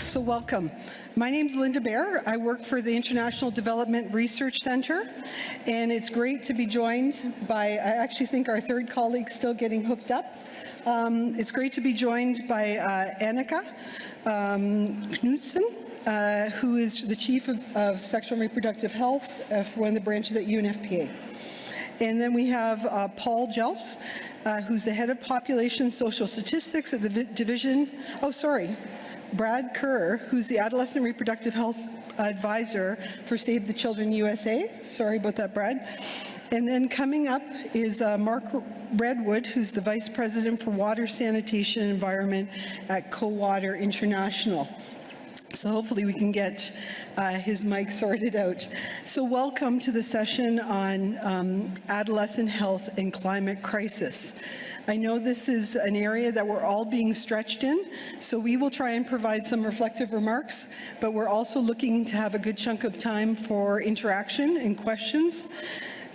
So welcome. My name's Linda Bear. I work for the International Development Research Center, and it's great to be joined by, I actually think our third colleague's still getting hooked up. It's great to be joined by Annika Knudsen, who is the Chief of Sexual and Reproductive Health for one of the branches at UNFPA. And then we have Paul Jelfs, who's the Head of Population Social Statistics at the Division, Brad Kerr, who's the Adolescent Reproductive Health Advisor for Save the Children USA. Sorry about that, Brad. And then coming up is Mark Redwood, who's the Vice President for Water, Sanitation, and Environment at Co-Water International. So hopefully we can get his mic sorted out. So welcome to the session on adolescent health and climate crisis. I know this is an area that we're all being stretched in, so we will try and provide some reflective remarks, but we're also looking to have a good chunk of time for interaction and questions.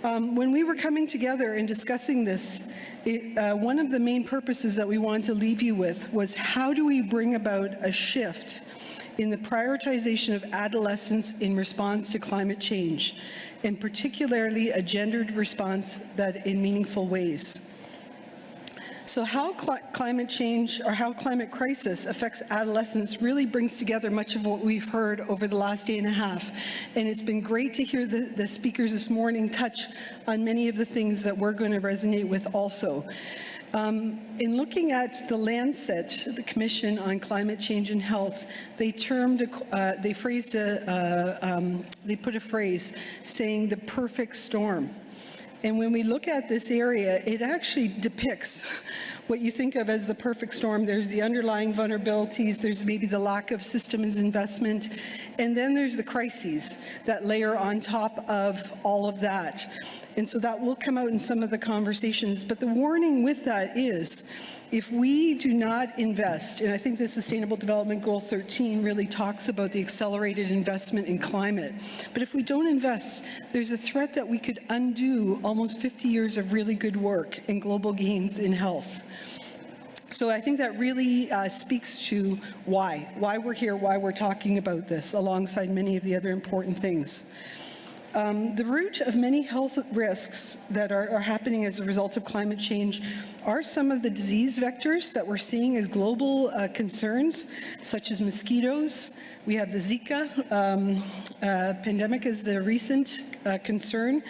When we were coming together and discussing this, one of the main purposes that we wanted to leave you with was how do we bring about a shift in the prioritization of adolescence in response to climate change, and particularly a gendered response that in meaningful ways. So how climate change or how climate crisis affects adolescents really brings together much of what we've heard over the last day and a half. And it's been great to hear the speakers this morning touch on many of the things that we're going to resonate with also. In looking at the Lancet, the Commission on Climate Change and Health, they put a phrase saying the perfect storm. And when we look at this area, it actually depicts what you think of as the perfect storm. There's the underlying vulnerabilities, there's maybe the lack of systems investment, and then there's the crises that layer on top of all of that. And so that will come out in some of the conversations. But the warning with that is, if we do not invest, and I think the Sustainable Development Goal 13 really talks about the accelerated investment in climate, but if we don't invest, there's a threat that we could undo almost 50 years of really good work and global gains in health. So I think that really speaks to why we're here, why we're talking about this, alongside many of the other important things. The root of many health risks that are happening as a result of climate change are some of the disease vectors that we're seeing as global concerns, such as mosquitoes. We have the Zika pandemic as the recent concern.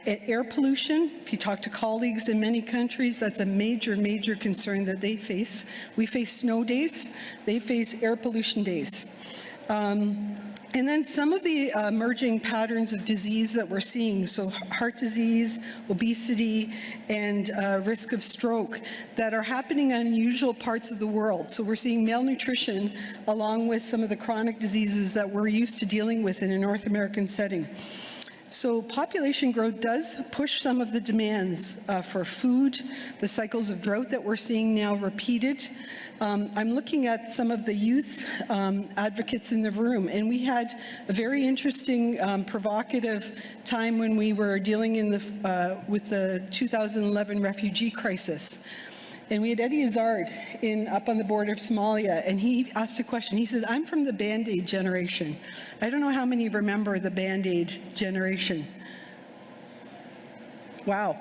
Air pollution, if you talk to colleagues in many countries, that's a major, major concern that they face. We face snow days, they face air pollution days. And then some of the emerging patterns of disease that we're seeing, so heart disease, obesity, and risk of stroke that are happening in unusual parts of the world. So we're seeing malnutrition along with some of the chronic diseases that we're used to dealing with in a North American setting. So population growth does push some of the demands for food, the cycles of drought that we're seeing now repeated. I'm looking at some of the youth advocates in the room, and we had a very interesting, provocative time when we were dealing with the 2011 refugee crisis. And we had Eddie Izzard up on the border of Somalia, and he asked a question. He said, I'm from the Bandaid generation. I don't know how many remember the Bandaid generation. Wow.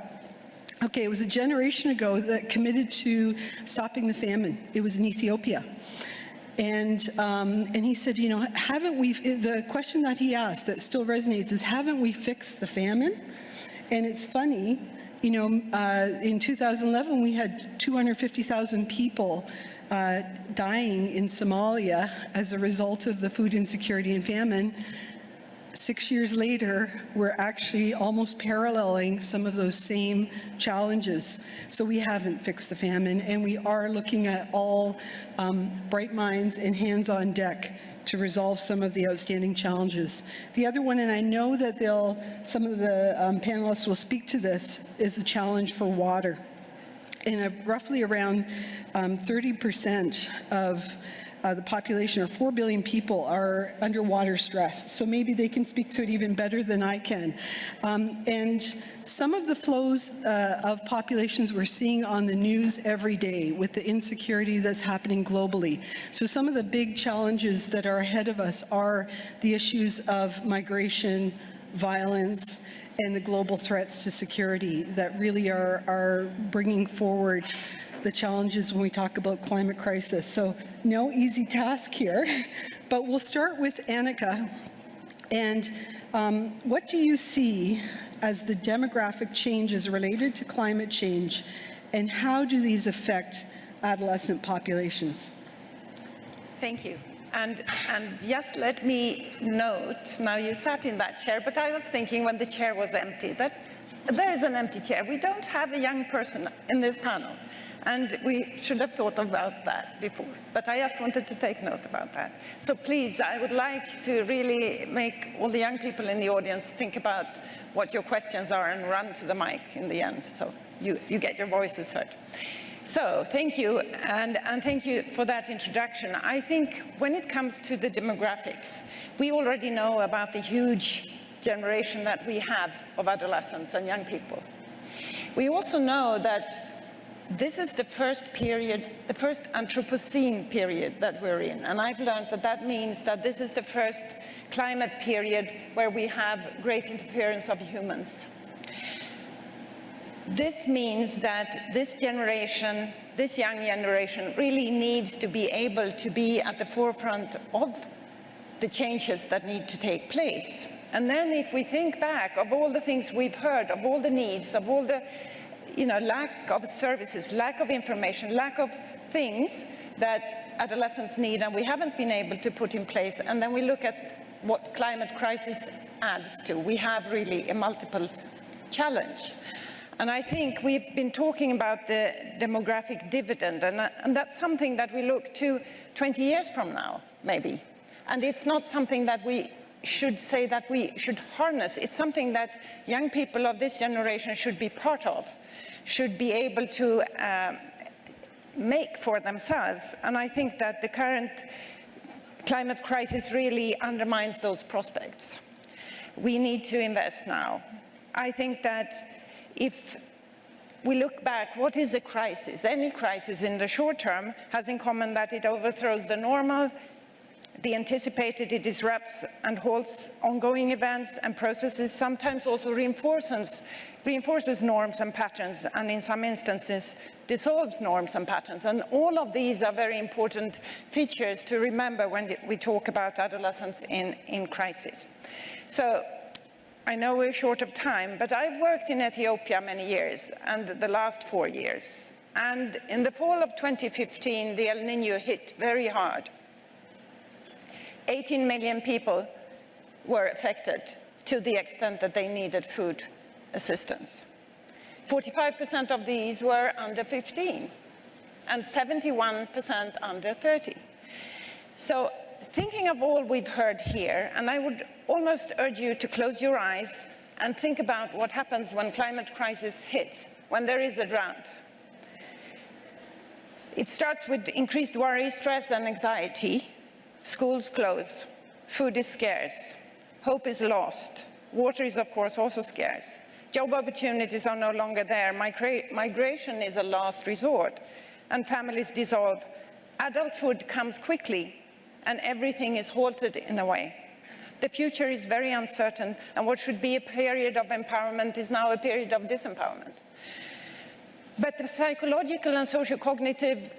Okay, it was a generation ago that committed to stopping the famine. It was in Ethiopia. And he said, you know, the question that he asked that still resonates is, haven't we fixed the famine? And it's funny, you know, in 2011, we had 250,000 people dying in Somalia as a result of the food insecurity and famine. 6 years later, we're actually almost paralleling some of those same challenges. So we haven't fixed the famine, and we are looking at all bright minds and hands on deck to resolve some of the outstanding challenges. The other one, and I know that some of the panelists will speak to this, is the challenge for water. roughly around 30% of the population, or 4 billion people, are underwater stress. So maybe they can speak to it even better than I can. And some of the flows of populations we're seeing on the news every day with the insecurity that's happening globally. So some of the big challenges that are ahead of us are the issues of migration, violence, and the global threats to security that really are bringing forward the challenges when we talk about climate crisis. So no easy task here, but we'll start with Annika. And what do you see as the demographic changes related to climate change, and how do these affect adolescent populations? Thank you. And just let me note, now you sat in that chair, but I was thinking when the chair was empty, that there is an empty chair. We don't have a young person in this panel. And we should have thought about that before. But I just wanted to take note about that. So please, I would like to really make all the young people in the audience think about what your questions are and run to the mic in the end, so you get your voices heard. So thank you, and thank you for that introduction. I think when it comes to the demographics, we already know about the huge generation that we have of adolescents and young people. We also know that this is the first period, the first Anthropocene period that we're in. And I've learned that that means that this is the first climate period where we have great interference of humans. This means that this generation, this young generation, really needs to be able to be at the forefront of the changes that need to take place. And then if we think back of all the things we've heard, of all the needs, of all the lack of services, lack of information, lack of things that adolescents need and we haven't been able to put in place, and then we look at what climate crisis adds to, we have really a multiple challenge. And I think we've been talking about the demographic dividend, and that's something that we look to 20 years from now, maybe. And it's not something that we should say that we should harness. It's something that young people of this generation should be part of, should be able to make for themselves. And I think that the current climate crisis really undermines those prospects. We need to invest now. I think that if we look back, what is a crisis? Any crisis in the short term has in common that it overthrows the normal, the anticipated, it disrupts and halts ongoing events and processes, sometimes also reinforces norms and patterns, and in some instances dissolves norms and patterns. And all of these are very important features to remember when we talk about adolescents in crisis. So I know we're short of time, but I've worked in Ethiopia many years, and the last 4 years. And in the fall of 2015, the El Niño hit very hard. 18 million people were affected to the extent that they needed food assistance. 45% of these were under 15 and 71% under 30. So thinking of all we've heard here, and I would almost urge you to close your eyes and think about what happens when climate crisis hits, when there is a drought. It starts with increased worry, stress, and anxiety. Schools close, food is scarce, hope is lost, water is of course also scarce, job opportunities are no longer there, migration is a last resort, and families dissolve. Adulthood comes quickly, and everything is halted in a way. The future is very uncertain, and what should be a period of empowerment is now a period of disempowerment. But the psychological and socio-cognitive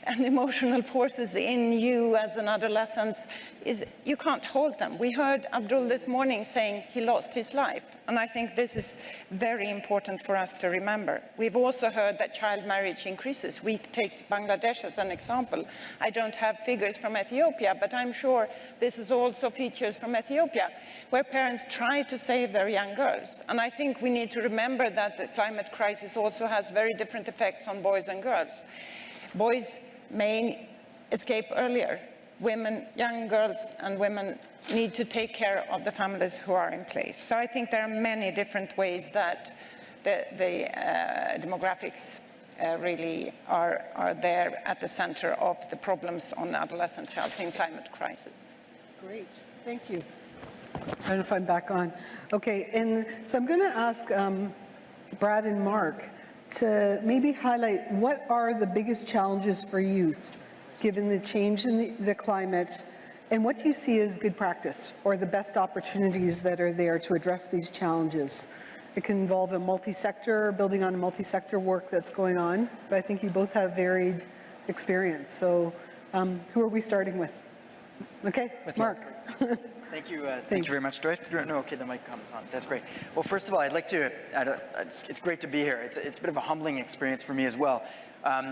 and emotional forces in you as an adolescent, you can't hold them. We heard Abdul this morning saying he lost his life, and I think this is very important for us to remember. We've also heard that child marriage increases. We take Bangladesh as an example. I don't have figures from Ethiopia, but I'm sure this is also features from Ethiopia, where parents try to save their young girls. And I think we need to remember that the climate crisis also has very different effects on boys and girls. Boys may escape earlier. Women, young girls and women need to take care of the families who are in place. So I think there are many different ways that the demographics really are there at the center of the problems on adolescent health in climate crisis. Great, thank you. I don't know if I'm back on. Okay, and so I'm going to ask Brad and Mark to maybe highlight what are the biggest challenges for youth given the change in the climate, and what do you see as good practice or the best opportunities that are there to address these challenges? It can involve a multi-sector, building on a multi-sector work that's going on, but I think you both have varied experience. So who are we starting with? Okay, Mark. Thank you very much. Do I have to do it? No, okay, the mic comes on. That's great. Well, first of all, I'd like to, it's great to be here. It's a bit of a humbling experience for me as well.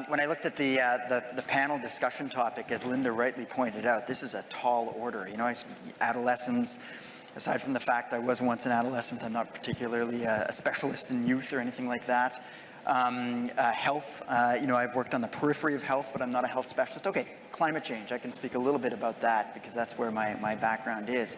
When I looked at the panel discussion topic, as Linda rightly pointed out, this is a tall order. You know, adolescents, aside from the fact I was once an adolescent, I'm not particularly a specialist in youth or anything like that. Health, you know, I've worked on the periphery of health, but I'm not a health specialist. Okay, climate change, I can speak a little bit about that because that's where my background is.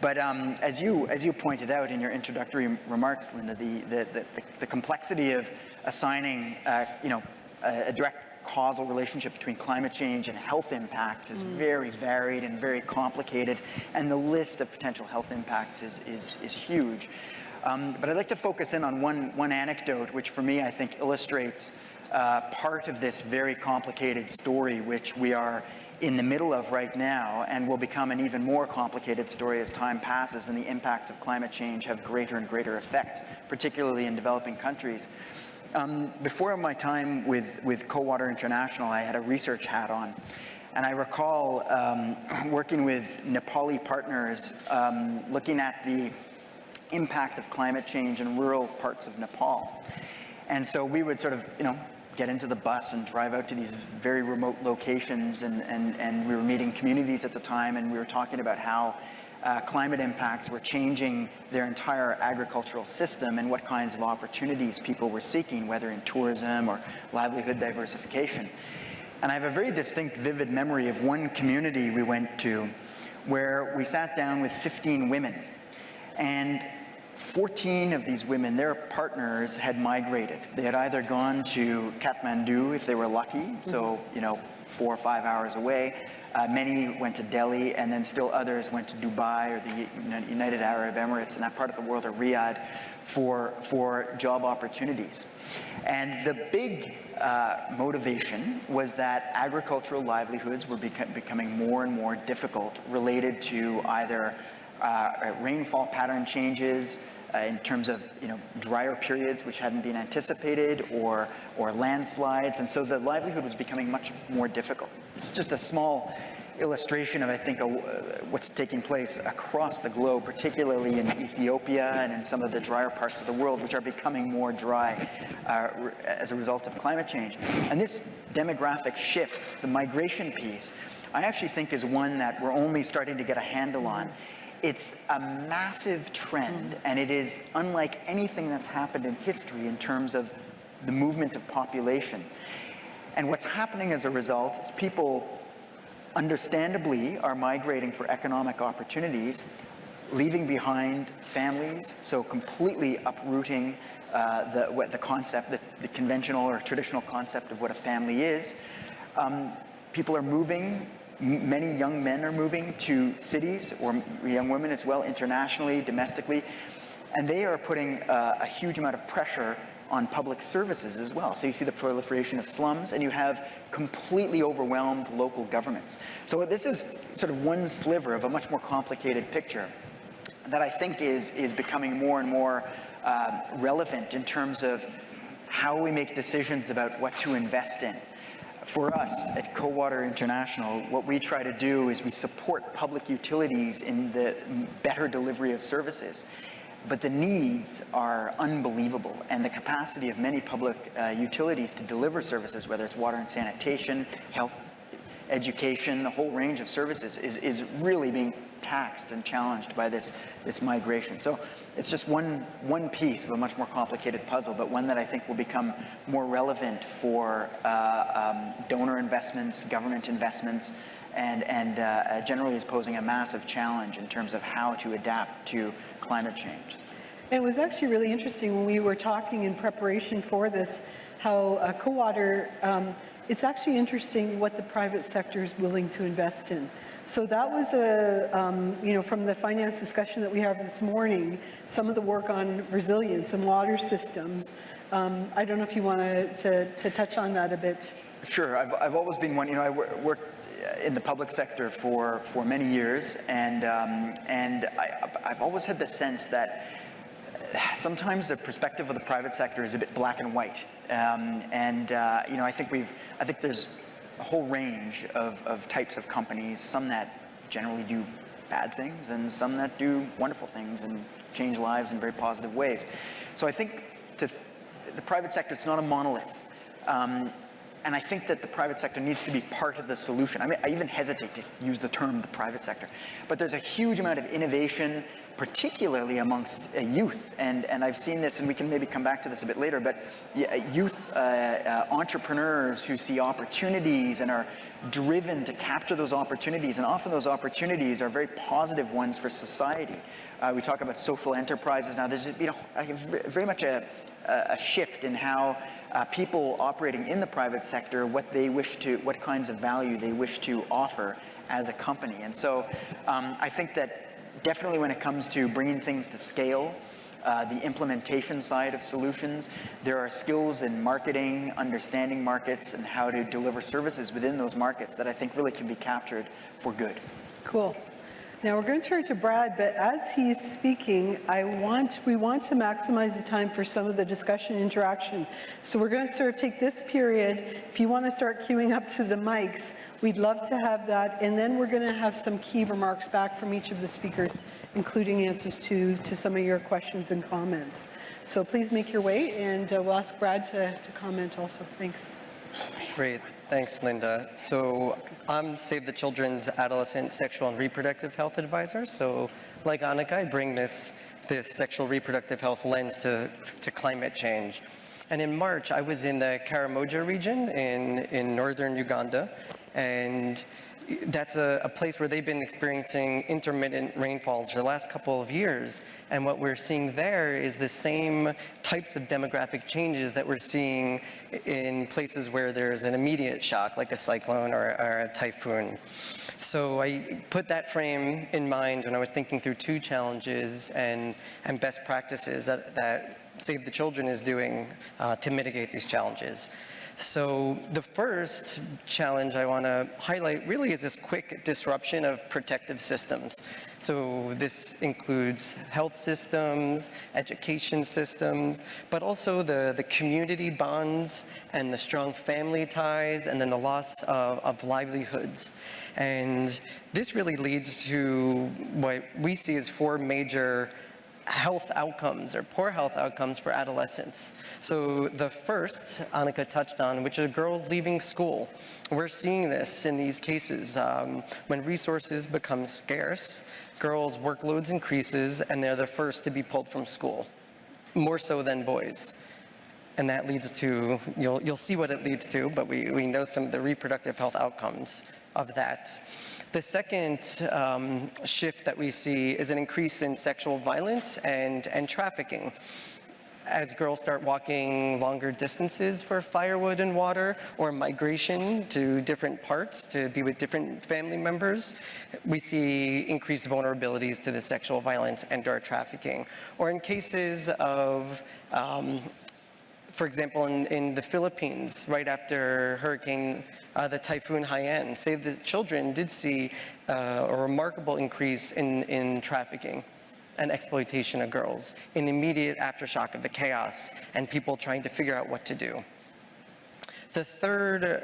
But as you pointed out in your introductory remarks, Linda, the complexity of assigning, you know, a direct causal relationship between climate change and health impacts is very varied and very complicated, and the list of potential health impacts is huge. But I'd like to focus in on one anecdote, which for me I think illustrates part of this very complicated story, which we are in the middle of right now, and will become an even more complicated story as time passes and the impacts of climate change have greater and greater effects, particularly in developing countries. Before my time with Cowater International, I had a research hat on. And I recall working with Nepali partners, looking at the impact of climate change in rural parts of Nepal. And so we would sort of, you know, get into the bus and drive out to these very remote locations, and we were meeting communities at the time, and we were talking about how climate impacts were changing their entire agricultural system and what kinds of opportunities people were seeking, whether in tourism or livelihood diversification. And I have a very distinct, vivid memory of one community we went to where we sat down with 15 women, and 14 of these women, their partners had migrated. They had either gone to Kathmandu if they were lucky, so, you know, 4 or 5 hours away. Many went to Delhi, and then still others went to Dubai or the United Arab Emirates in that part of the world, or Riyadh, for job opportunities. And the big motivation was that agricultural livelihoods were becoming more and more difficult, related to either rainfall pattern changes, in terms of, you know, drier periods which hadn't been anticipated, or landslides, and so the livelihood was becoming much more difficult. It's just a small illustration of, I think, what's taking place across the globe, particularly in Ethiopia and in some of the drier parts of the world, which are becoming more dry as a result of climate change. And this demographic shift, the migration piece, I actually think is one that we're only starting to get a handle on. It's a massive trend, and it is unlike anything that's happened in history in terms of the movement of population. And what's happening as a result is people, understandably, are migrating for economic opportunities, leaving behind families, so completely uprooting the concept, the conventional or traditional concept of what a family is. People are moving. Many young men are moving to cities, or young women as well, internationally, domestically, and they are putting a huge amount of pressure on public services as well. So you see the proliferation of slums, and you have completely overwhelmed local governments. So this is sort of one sliver of a much more complicated picture that I think is becoming more and more relevant in terms of how we make decisions about what to invest in. For us at Cowater International, what we try to do is we support public utilities in the better delivery of services. But the needs are unbelievable, and the capacity of many public utilities to deliver services, whether it's water and sanitation, health, education, the whole range of services, is really being taxed and challenged by this migration. So it's just one piece of a much more complicated puzzle, but one that I think will become more relevant for donor investments, government investments, and generally is posing a massive challenge in terms of how to adapt to climate change. It was actually really interesting when we were talking in preparation for this. how co-water, it's actually interesting what the private sector is willing to invest in. So that was from the finance discussion that we have this morning, some of the work on resilience and water systems. I don't know if you want to touch on that a bit. Sure. I've always been one. I worked in the public sector for many years, and I've always had the sense that sometimes the perspective of the private sector is a bit black and white, I think there's a whole range of types of companies, some that generally do bad things and some that do wonderful things and change lives in very positive ways. So I think the private sector, it's not a monolith. And I think that the private sector needs to be part of the solution. I mean, I even hesitate to use the term the private sector, but there's a huge amount of innovation, particularly amongst youth. And I've seen this, and we can maybe come back to this a bit later, but youth entrepreneurs who see opportunities and are driven to capture those opportunities, and often those opportunities are very positive ones for society. We talk about social enterprises now. There's very much a shift in how people operating in the private sector, what kinds of value they wish to offer as a company. And so I think that definitely when it comes to bringing things to scale, the implementation side of solutions, there are skills in marketing, understanding markets, and how to deliver services within those markets that I think really can be captured for good. Cool. Now we're going to turn to Brad, but as he's speaking, we want to maximize the time for some of the discussion interaction. So we're going to sort of take this period. If you want to start queuing up to the mics, we'd love to have that. And then we're going to have some key remarks back from each of the speakers, including answers to some of your questions and comments. So please make your way, and we'll ask Brad to comment also. Thanks. Great. Thanks, Linda. So I'm Save the Children's Adolescent Sexual and Reproductive Health Advisor. So like Annika, I bring this sexual reproductive health lens to climate change. And in March, I was in the Karamoja region in northern Uganda, and that's a place where they've been experiencing intermittent rainfalls for the last couple of years. And what we're seeing there is the same types of demographic changes that we're seeing in places where there's an immediate shock, like a cyclone or a typhoon. So I put that frame in mind when I was thinking through two challenges and best practices that Save the Children is doing to mitigate these challenges. So the first challenge I want to highlight really is this quick disruption of protective systems. So this includes health systems, education systems, but also the community bonds and the strong family ties, and then the loss of livelihoods. And this really leads to what we see as four major health outcomes or poor health outcomes for adolescents. So the first Annika touched on, which is girls leaving school. We're seeing this in these cases. When resources become scarce, girls' workloads increases and they're the first to be pulled from school, more so than boys. And that leads to, you'll see what it leads to, but we know some of the reproductive health outcomes of that. The second shift that we see is an increase in sexual violence and trafficking. As girls start walking longer distances for firewood and water, or migration to different parts to be with different family members, we see increased vulnerabilities to the sexual violence and/or trafficking. Or in cases of for example, in the Philippines, right after the Typhoon Haiyan, Save the Children did see a remarkable increase in trafficking and exploitation of girls, in immediate aftershock of the chaos and people trying to figure out what to do. The third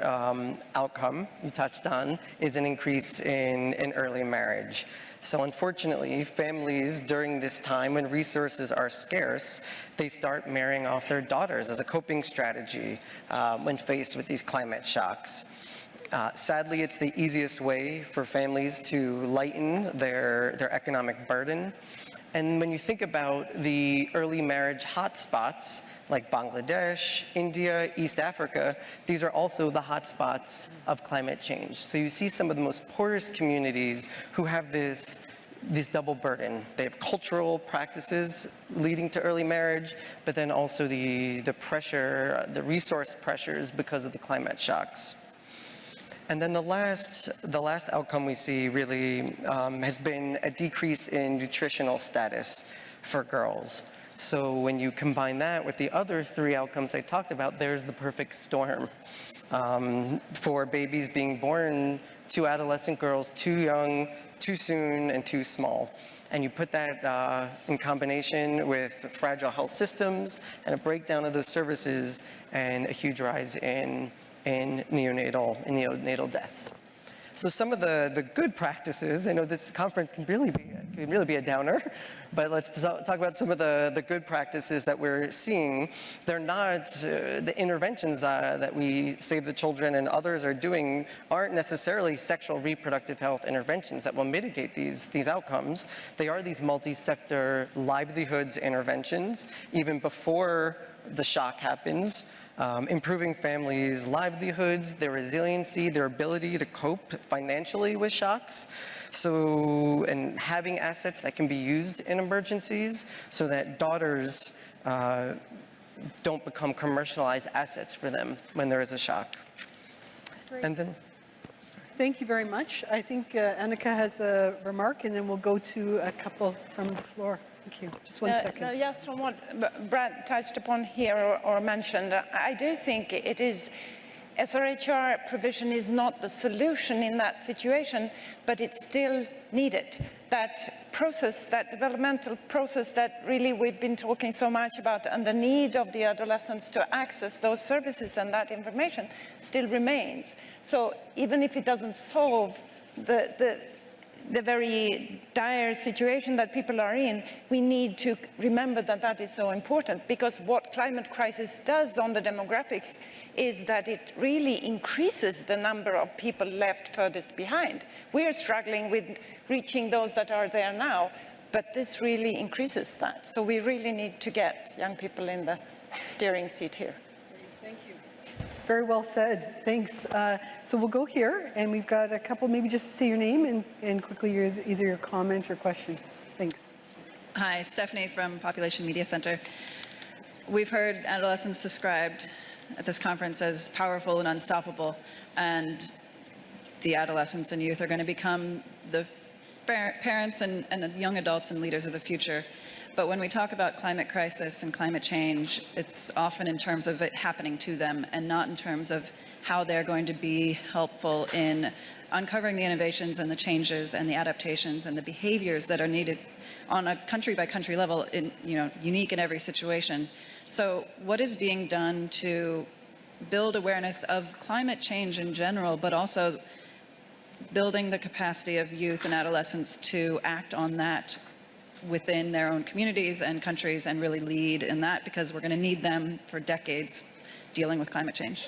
outcome you touched on is an increase in early marriage. So unfortunately, families during this time when resources are scarce, they start marrying off their daughters as a coping strategy when faced with these climate shocks. Sadly, it's the easiest way for families to lighten their economic burden. And when you think about the early marriage hotspots, like Bangladesh, India, East Africa, these are also the hotspots of climate change. So you see some of the most poorest communities who have this this double burden. They have cultural practices leading to early marriage, but then also the pressure, the resource pressures because of the climate shocks. And then the last outcome we see really has been a decrease in nutritional status for girls. So when you combine that with the other three outcomes I talked about, there's the perfect storm for babies being born to adolescent girls too young, too soon, and too small. And you put that in combination with fragile health systems and a breakdown of those services and a huge rise in neonatal deaths. So some of the good practices, I know this conference can really be a downer, but let's talk about some of the good practices that we're seeing. They're not, the interventions that we Save the Children and others are doing aren't necessarily sexual reproductive health interventions that will mitigate these outcomes. They are these multi-sector livelihoods interventions, even before the shock happens. Improving families' livelihoods, their resiliency, their ability to cope financially with shocks. So, and having assets that can be used in emergencies so that daughters don't become commercialized assets for them when there is a shock. Great. And then, Thank you very much. I think Annika has a remark, and then we'll go to a couple from the floor. Thank you. Just one second. Yes, from what Brad touched upon here or mentioned, I do think it is, SRHR provision is not the solution in that situation, but it's still needed. That process, that developmental process that really we've been talking so much about, and the need of the adolescents to access those services and that information still remains. So even if it doesn't solve the very dire situation that people are in, we need to remember that that is so important, because what climate crisis does on the demographics is that it really increases the number of people left furthest behind. We are struggling with reaching those that are there now, but this really increases that. So we really need to get young people in the steering seat here. Thank you. Very well said. Thanks. So we'll go here, and we've got a couple, maybe just say your name and quickly either your comment or question. Thanks. Hi, Stephanie from Population Media Center. We've heard adolescents described at this conference as powerful and unstoppable, and the adolescents and youth are going to become the parents and young adults and leaders of the future. But when we talk about climate crisis and climate change, it's often in terms of it happening to them and not in terms of how they're going to be helpful in uncovering the innovations and the changes and the adaptations and the behaviors that are needed on a country-by-country level, unique in every situation. So what is being done to build awareness of climate change in general, but also building the capacity of youth and adolescents to act on that within their own communities and countries and really lead in that, because we're going to need them for decades dealing with climate change.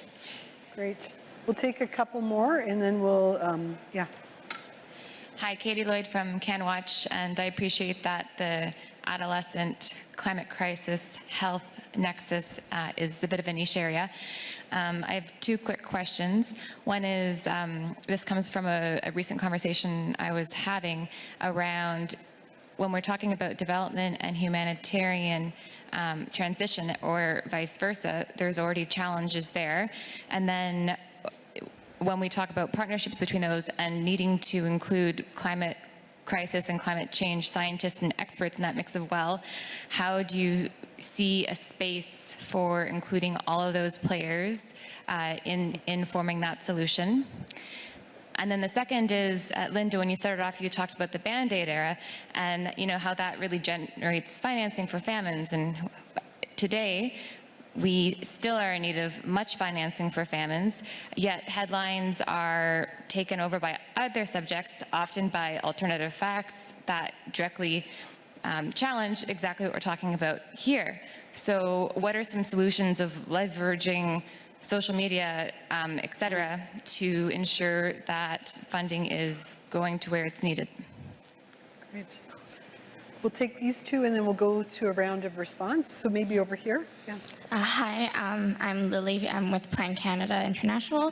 Great. We'll take a couple more, and then we'll, yeah. Hi, Katie Lloyd from CanWatch, and I appreciate that the adolescent climate crisis health nexus is a bit of a niche area. I have two quick questions. One is, this comes from a recent conversation I was having around when we're talking about development and humanitarian transition, or vice versa, there's already challenges there. And then when we talk about partnerships between those and needing to include climate crisis and climate change scientists and experts in that mix of well, how do you see a space for including all of those players in forming that solution? And then the second is, Linda, when you started off, you talked about the Bandaid era and how that really generates financing for famines. And today, we still are in need of much financing for famines, yet headlines are taken over by other subjects, often by alternative facts that directly challenge exactly what we're talking about here. So what are some solutions of leveraging social media, et cetera, to ensure that funding is going to where it's needed? Great. we'll take these two and then we'll go to a round of response. So maybe over here. Yeah. Hi, I'm Lily. I'm with Plan Canada International.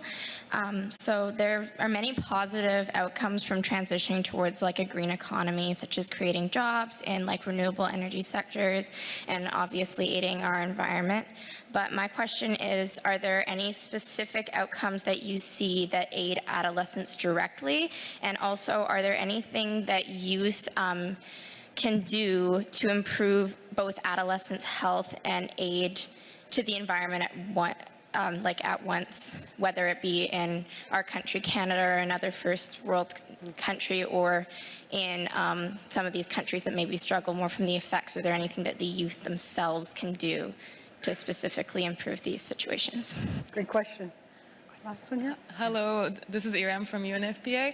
So there are many positive outcomes from transitioning towards like a green economy, such as creating jobs in like renewable energy sectors and obviously aiding our environment. But my question is, are there any specific outcomes that you see that aid adolescents directly? And also, are there anything that youth can do to improve both adolescents' health and aid to the environment at once, whether it be in our country, Canada, or another first world country, or in some of these countries that maybe struggle more from the effects? Is there anything that the youth themselves can do to specifically improve these situations? Great question. Last one here. Hello, this is Iram from UNFPA.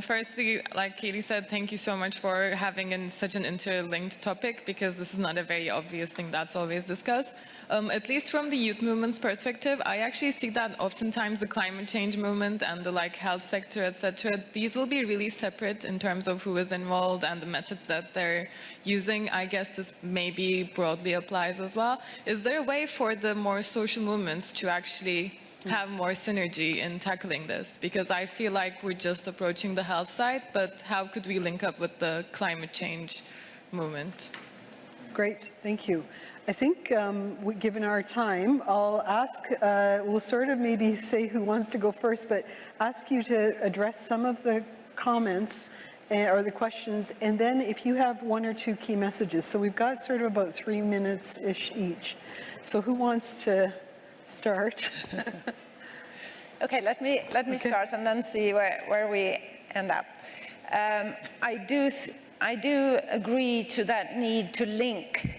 Firstly, like Katie said, thank you so much for having such an interlinked topic, because this is not a very obvious thing that's always discussed. At least from the youth movement's perspective, I actually see that oftentimes the climate change movement and the health sector, etc., these will be really separate in terms of who is involved and the methods that they're using. I guess this maybe broadly applies as well. Is there a way for the more social movements to actually have more synergy in tackling this? Because I feel like we're just approaching the health side, but how could we link up with the climate change movement? Great, thank you. I think given our time, I'll ask, we'll sort of maybe say who wants to go first, but ask you to address some of the comments or the questions, and then if you have one or two key messages. So we've got sort of about 3 minutes-ish each. So who wants to start? Okay, let me start and then see where we end up. I do agree to that need to link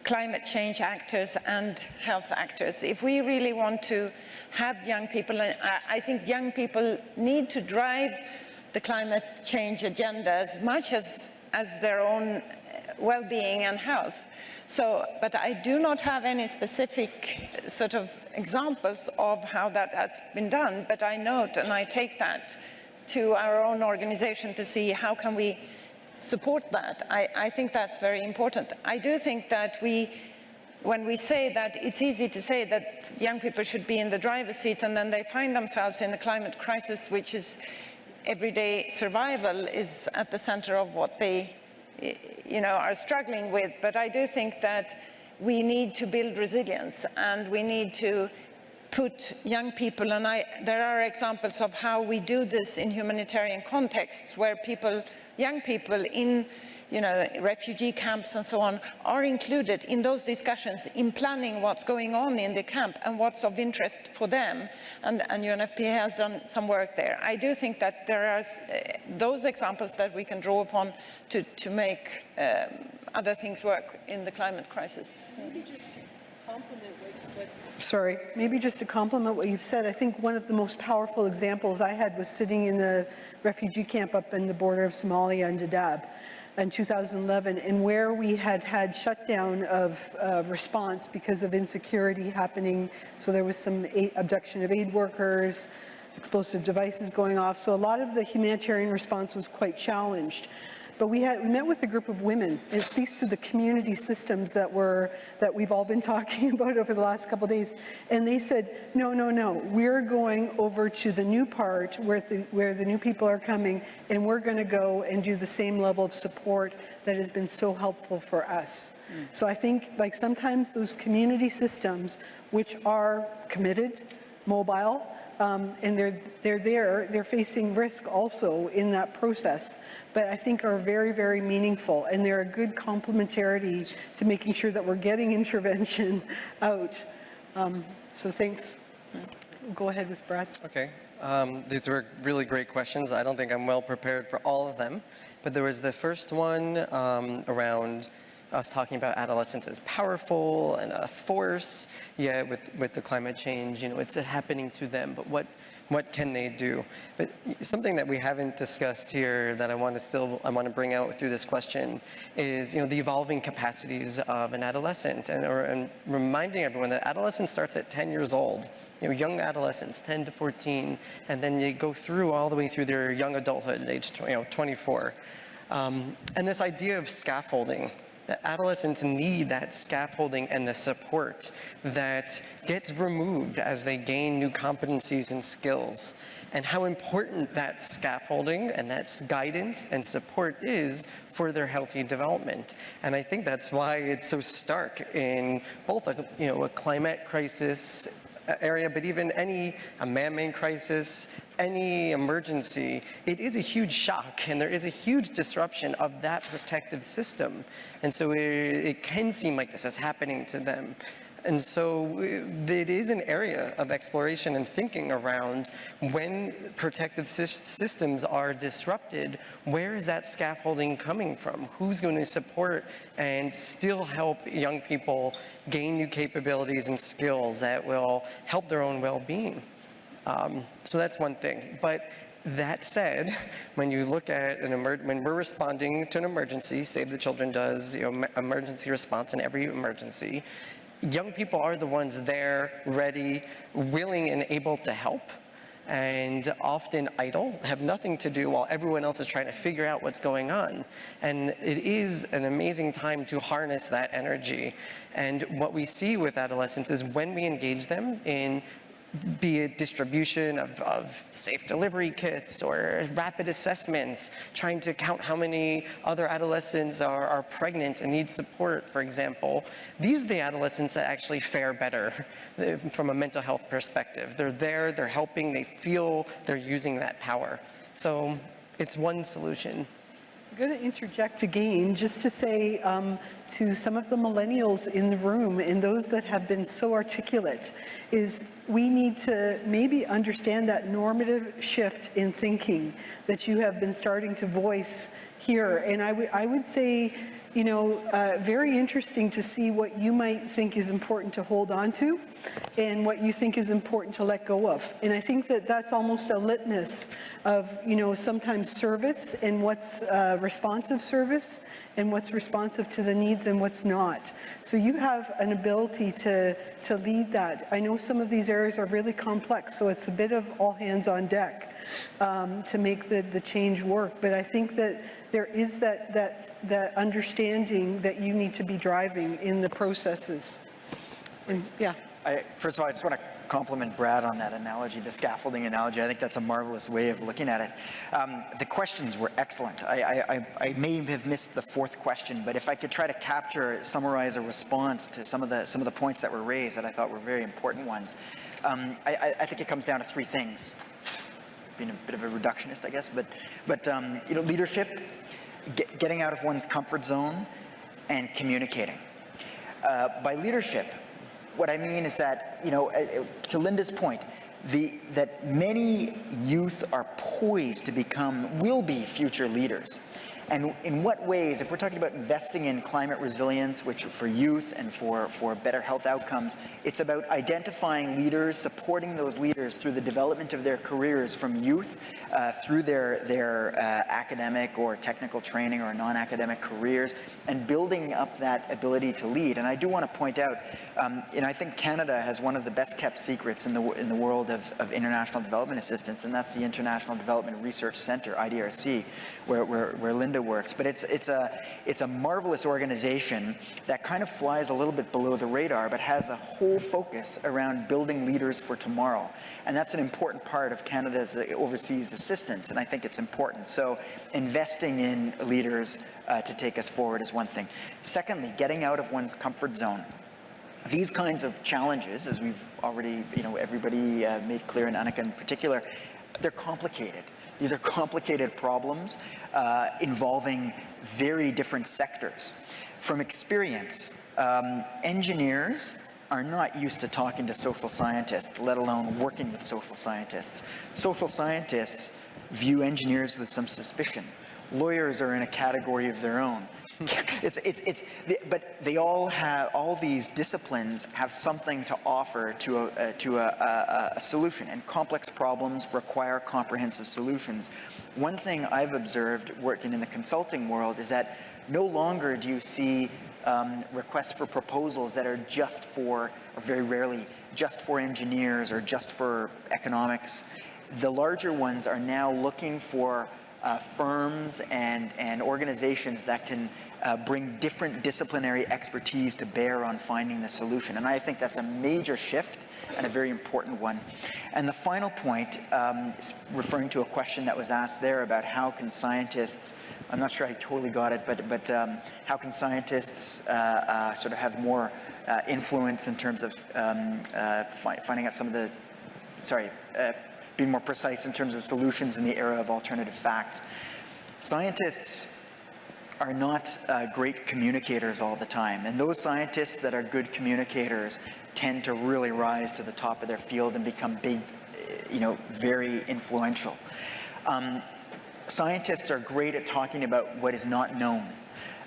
climate change actors and health actors. If we really want to have young people, and I think young people need to drive the climate change agenda as much as their own well-being and health. So, but I do not have any specific sort of examples of how that has been done, but I note and I take that to our own organization to see how can we support that. I think that's very important. I do think that when we say that, it's easy to say that young people should be in the driver's seat and then they find themselves in a climate crisis, which is everyday survival is at the center of what they are struggling with. But I do think that we need to build resilience and we need to put young people, and there are examples of how we do this in humanitarian contexts where young people in refugee camps and so on are included in those discussions in planning what's going on in the camp and what's of interest for them, and UNFPA has done some work there. I do think that there are those examples that we can draw upon to make other things work in the climate crisis. Maybe just to complement what you've said, I think one of the most powerful examples I had was sitting in the refugee camp up in the border of Somalia and Dadaab in 2011, and where we had shutdown of response because of insecurity happening. So there was some abduction of aid workers, explosive devices going off. So a lot of the humanitarian response was quite challenged. But we met with a group of women. It speaks to the community systems that we've all been talking about over the last couple of days. And they said, no, we're going over to the new part where the new people are coming, and we're going to go and do the same level of support that has been so helpful for us. So I think sometimes those community systems, which are committed, mobile, and they're facing risk also in that process, but I think are very, very meaningful, and they're a good complementarity to making sure that we're getting intervention out. So thanks. We'll go ahead with Brad. Okay. These were really great questions. I don't think I'm well prepared for all of them, but there was the first one around us talking about adolescence as powerful and a force, with the climate change, it's happening to them, but what can they do? But something that we haven't discussed here that I want to bring out through this question is, the evolving capacities of an adolescent, and reminding everyone that adolescence starts at 10 years old. Young adolescents, 10 to 14, and then they go through all the way through their young adulthood, age 24. And this idea of scaffolding, that adolescents need that scaffolding and the support that gets removed as they gain new competencies and skills, and how important that scaffolding and that guidance and support is for their healthy development. And I think that's why it's so stark in both a climate crisis area, but even a man-made crisis, any emergency, it is a huge shock, and there is a huge disruption of that protective system. And so it can seem like this is happening to them. And so it is an area of exploration and thinking around when protective systems are disrupted, where is that scaffolding coming from? Who's going to support and still help young people gain new capabilities and skills that will help their own well-being? So that's one thing. But that said, when you look at when we're responding to an emergency, Save the Children does emergency response in every emergency, young people are the ones there, ready, willing, and able to help, and often idle, have nothing to do while everyone else is trying to figure out what's going on. And it is an amazing time to harness that energy. And what we see with adolescents is when we engage them in be it distribution of safe delivery kits or rapid assessments, trying to count how many other adolescents are pregnant and need support, for example. These are the adolescents that actually fare better from a mental health perspective. They're there, they're helping, they feel they're using that power. So it's one solution. I'm going to interject again just to say to some of the millennials in the room and those that have been so articulate is we need to maybe understand that normative shift in thinking that you have been starting to voice here. And I would say, very interesting to see what you might think is important to hold on to and what you think is important to let go of. And I think that that's almost a litmus of, sometimes service and what's responsive service and what's responsive to the needs and what's not. So you have an ability to lead that. I know some of these areas are really complex, so it's a bit of all hands on deck to make the change work. But I think that there is that understanding that you need to be driving in the processes. And, yeah. First of all, I just want to compliment Brad on that analogy, the scaffolding analogy. I think that's a marvelous way of looking at it. The questions were excellent. I may have missed the fourth question, but if I could try to summarize a response to some of the points that were raised that I thought were very important ones. I think it comes down to three things. Being a bit of a reductionist, I guess, but leadership, getting out of one's comfort zone, and communicating. By leadership, what I mean is that, to Linda's point, that many youth are poised to will be future leaders. And in what ways, if we're talking about investing in climate resilience, which for youth and for better health outcomes, it's about identifying leaders, supporting those leaders through the development of their careers from youth, through their academic or technical training or non-academic careers, and building up that ability to lead. And I do want to point out, I think Canada has one of the best kept secrets in the world of international development assistance, and that's the International Development Research Center, IDRC, where Linda works. But it's a marvelous organization that kind of flies a little bit below the radar, but has a whole focus around building leaders for tomorrow. And that's an important part of Canada's overseas assistance, and I think it's important. So investing in leaders to take us forward is one thing. Secondly, getting out of one's comfort zone. These kinds of challenges, as we've already, everybody made clear, and Annika in particular, they're complicated. These are complicated problems involving very different sectors. From experience, engineers are not used to talking to social scientists, let alone working with social scientists. Social scientists view engineers with some suspicion. Lawyers are in a category of their own. But they all these disciplines have something to offer to a solution, and complex problems require comprehensive solutions. One thing I've observed working in the consulting world is that no longer do you see requests for proposals that are just for, or very rarely, just for engineers or just for economics. The larger ones are now looking for firms and organizations that can bring different disciplinary expertise to bear on finding the solution. And I think that's a major shift and a very important one. And the final point is referring to a question that was asked there about how can scientists, I'm not sure I totally got it, but how can scientists sort of have more influence in terms of finding out some of the, being more precise in terms of solutions in the era of alternative facts. Scientists are not great communicators all the time, and those scientists that are good communicators tend to really rise to the top of their field and become big, very influential. Scientists are great at talking about what is not known.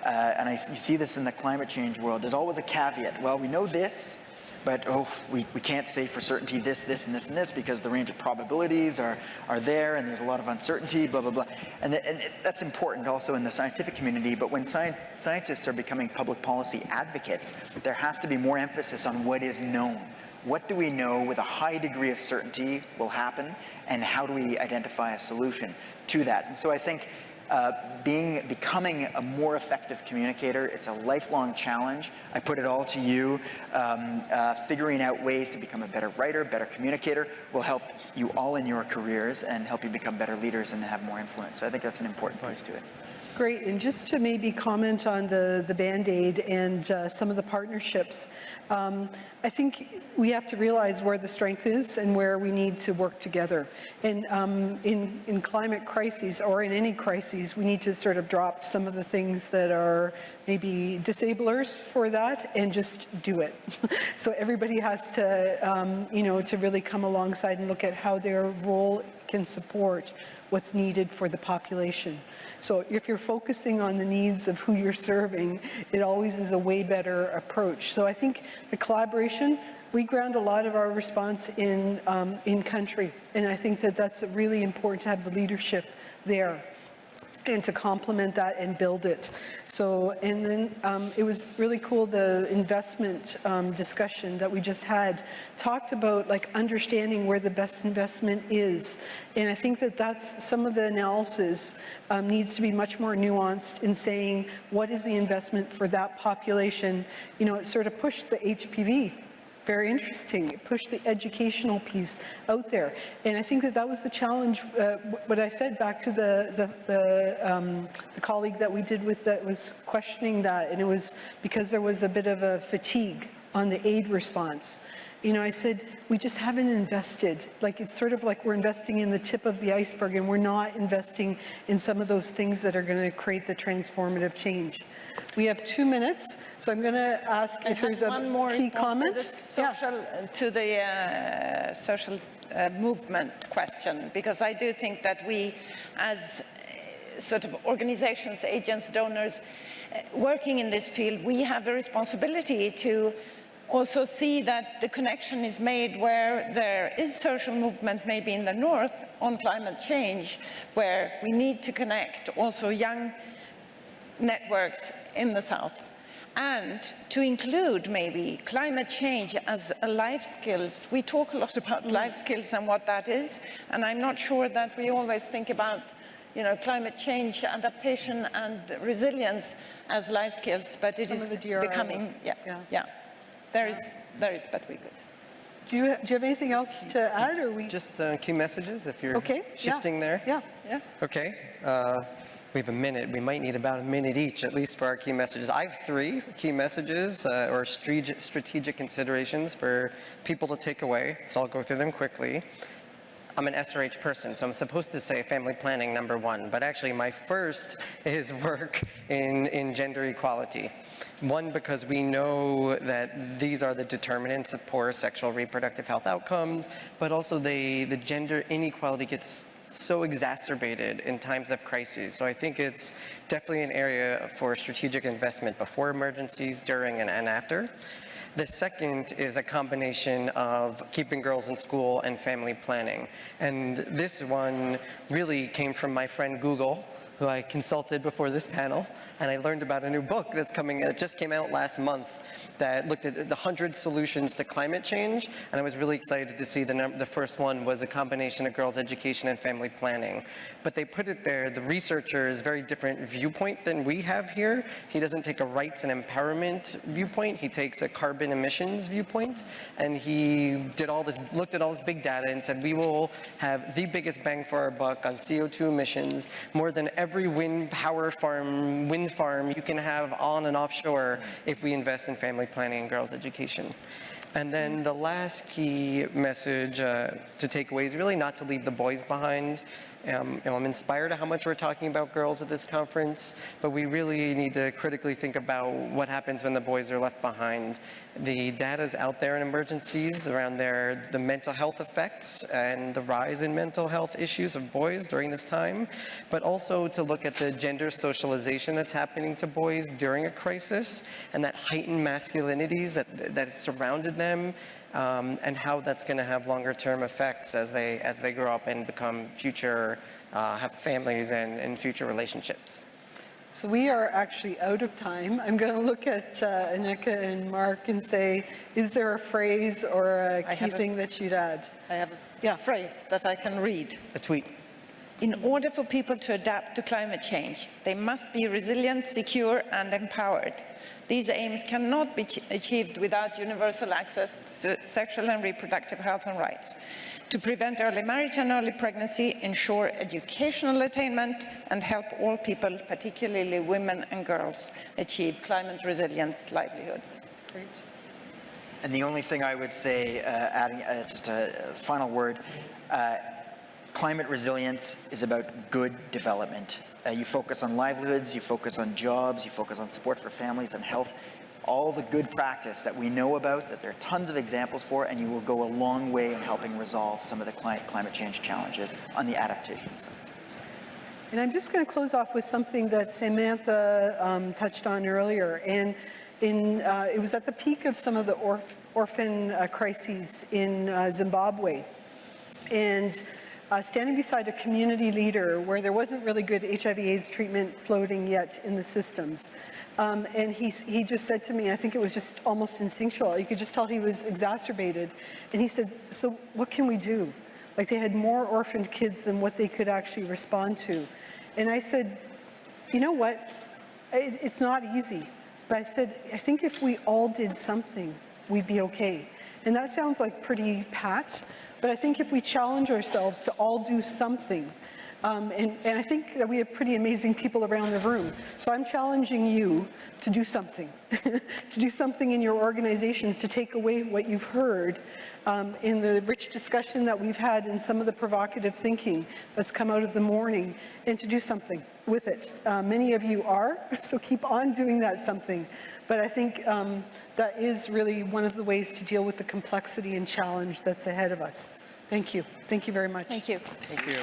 And you see this in the climate change world. There's always a caveat. Well, we know this, but we can't say for certainty this, this, and this, and this because the range of probabilities are there and there's a lot of uncertainty, blah, blah, blah. And that's important also in the scientific community, but when scientists are becoming public policy advocates, there has to be more emphasis on what is known. What do we know with a high degree of certainty will happen, and how do we identify a solution to that? And so I think becoming a more effective communicator, it's a lifelong challenge. I put it all to you. Figuring out ways to become a better writer, better communicator will help you all in your careers and help you become better leaders and have more influence. So I think that's an important piece to it. Great, and just to maybe comment on the Bandaid and some of the partnerships, I think we have to realize where the strength is and where we need to work together. And in climate crises, or in any crises, we need to sort of drop some of the things that are maybe disablers for that and just do it. So everybody has to, to really come alongside and look at how their role can support what's needed for the population. So if you're focusing on the needs of who you're serving, it always is a way better approach. So I think the collaboration, we ground a lot of our response in country, and I think that that's really important to have the leadership there and to complement that and build it. So, and then it was really cool, the investment discussion that we just had talked about like understanding where the best investment is. And I think that that's some of the analysis needs to be much more nuanced in saying what is the investment for that population. It sort of pushed the HPV. Very interesting. It pushed the educational piece out there. And I think that was the challenge, what I said back to the colleague that we did with that was questioning that, and it was because there was a bit of a fatigue on the aid response. I said, we just haven't invested. Like, it's sort of like we're investing in the tip of the iceberg and we're not investing in some of those things that are going to create the transformative change. We have 2 minutes, so I'm going to ask if there's a key comment. To the social movement question, because I do think that we, as sort of organizations, agents, donors, working in this field, we have a responsibility to also see that the connection is made where there is social movement, maybe in the north, on climate change, where we need to connect also young networks in the south, and to include maybe climate change as a life skills. We talk a lot about life skills and what that is, and I'm not sure that we always think about climate change, adaptation and resilience as life skills, but it is becoming, there is, but we could. Do you have anything else to add, or we? Just key messages, if you're shifting there. Yeah. Okay. We have a minute. We might need about a minute each, at least, for our key messages. I have 3 key messages or strategic considerations for people to take away, so I'll go through them quickly. I'm an SRH person, so I'm supposed to say family planning number 1, but actually my first is work in gender equality. 1, because we know that these are the determinants of poor sexual reproductive health outcomes, but also the gender inequality gets so exacerbated in times of crises. So I think it's definitely an area for strategic investment before emergencies, during, and after. The second is a combination of keeping girls in school and family planning. And this one really came from my friend Google, who I consulted before this panel, and I learned about a new book that just came out last month that looked at the 100 solutions to climate change, and I was really excited to see the first one was a combination of girls' education and family planning. But they put it there, the researcher is very different viewpoint than we have here. He doesn't take a rights and empowerment viewpoint, he takes a carbon emissions viewpoint, and he looked at all this big data and said, we will have the biggest bang for our buck on CO2 emissions, more than every wind farm you can have on and offshore if we invest in family planning and girls' education. And then the last key message to take away is really not to leave the boys behind. I'm inspired at how much we're talking about girls at this conference, but we really need to critically think about what happens when the boys are left behind. The data's out there in emergencies around the mental health effects and the rise in mental health issues of boys during this time, but also to look at the gender socialization that's happening to boys during a crisis and that heightened masculinities that has surrounded them. And how that's going to have longer-term effects as they grow up and become have families and future relationships. So we are actually out of time. I'm going to look at Annika and Mark and say, is there a phrase or a key thing that you'd add? I have a phrase that I can read. A tweet. In order for people to adapt to climate change, they must be resilient, secure, and empowered. These aims cannot be achieved without universal access to sexual and reproductive health and rights. To prevent early marriage and early pregnancy, ensure educational attainment, and help all people, particularly women and girls, achieve climate-resilient livelihoods. Great. And the only thing I would say, adding just a final word, climate resilience is about good development. You focus on livelihoods, you focus on jobs, you focus on support for families and health, all the good practice that we know about, that there are tons of examples for, and you will go a long way in helping resolve some of the climate change challenges on the adaptation side. And I'm just going to close off with something that Samantha touched on earlier. And it was at the peak of some of the orphan crises in Zimbabwe. And standing beside a community leader where there wasn't really good HIV/AIDS treatment floating yet in the systems. And he just said to me, I think it was just almost instinctual, you could just tell he was exacerbated. And he said, so what can we do? Like they had more orphaned kids than what they could actually respond to. And I said, you know what, it's not easy. But I said, I think if we all did something, we'd be okay. And that sounds like pretty pat. But I think if we challenge ourselves to all do something, and I think that we have pretty amazing people around the room. So I'm challenging you to do something, to do something in your organizations, to take away what you've heard in the rich discussion that we've had and some of the provocative thinking that's come out of the morning, and to do something with it. Many of you are, so keep on doing that something. But I think that is really one of the ways to deal with the complexity and challenge that's ahead of us. Thank you. Thank you very much. Thank you. Thank you.